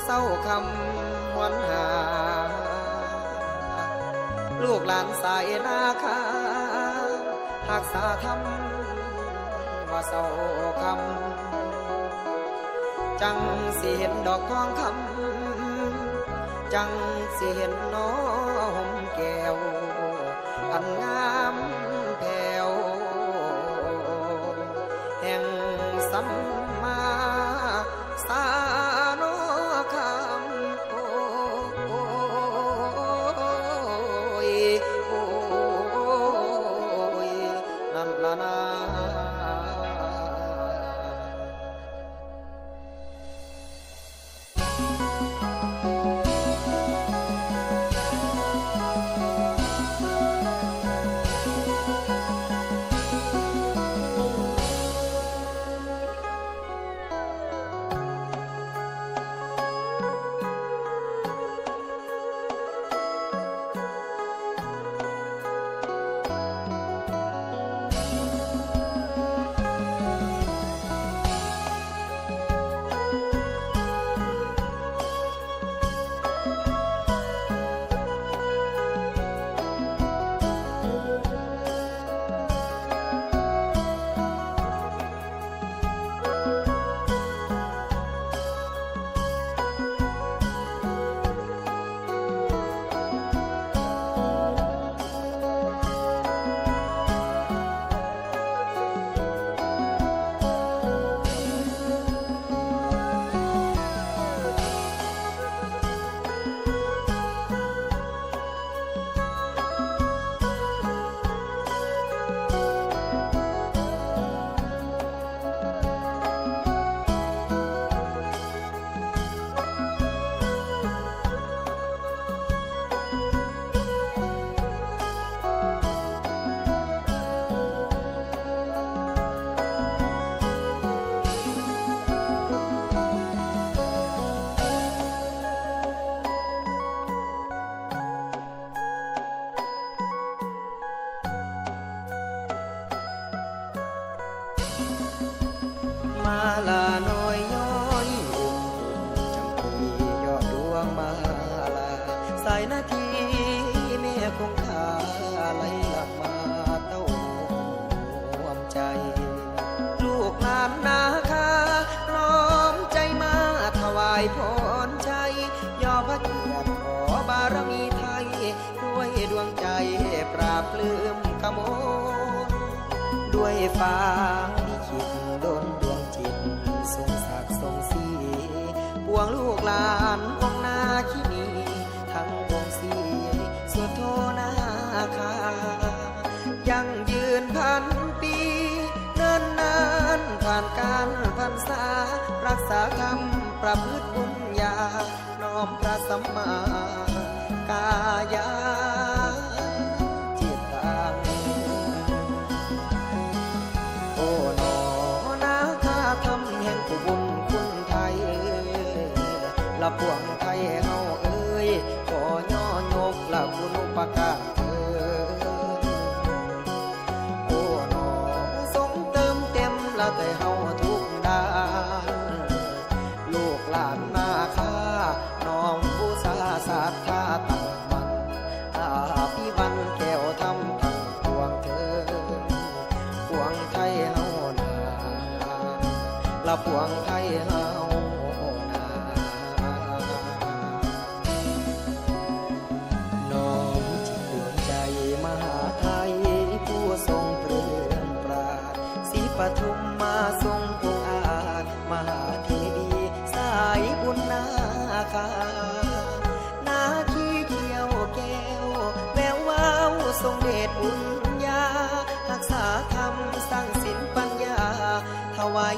เศร้าคำหวนหาลูกหลานสายนาคาหักษาธรรมว่าเศร้าคำจังสิเห็นดอกทองคำจังสิเห็นน้องแก้วอันงามแผ่วแห่งสัมมาสาโนคำโอ้ยโอ้ยนั่นละนา มาลาน้อยย้อยอุ่มจำปียอดดวงมาลาสายนาทีเมียคงคาไหลหลับมาเต้าห่วมใจลูกหลานนาคาล้อมใจมาถวายพรใจย่อพระเกียรติขอบารมีไทยด้วยดวงใจปราบปลื้มกโมด้วยฟ้าลิขิตดลดวงจิตทรงศักดิ์ทรงศรีปวงลูกหลานองนาคินีทั้งวงศรีสุดโทนาคายังยืนพันปีเนิ่นนานผ่านการพรรษารักษาธรรมประพฤติบุญญาน้อมพระสัมมากายาจิตตังโอ้หนอนาคาทำแห่งผู้บุญคุณไทยละพวงไทยเฮาเอ้ยขอย่อยกละคุณอุปการเถิดโอ้หนอทรงเติมเต็มละแต่เฮาทุกด้านลูกหลานนาคาน้อมบูชาศรัทธาตั้งมั่นอาภิวันแก้วธรรมทั้งปวงเถิดปวงไทยเฮานาละปวงไทยเฮานาน้อมจิตดวงใจมหาไทยผู้ทรงเปลื้มปราดศรีปทุมมาทรงองค์อาจมหาเทวีสายบุญนาคานาคีเขียวแก้วแวววาวทรงเดชบุญญารักษาธรรมสร้างศีลปัญญาถวาย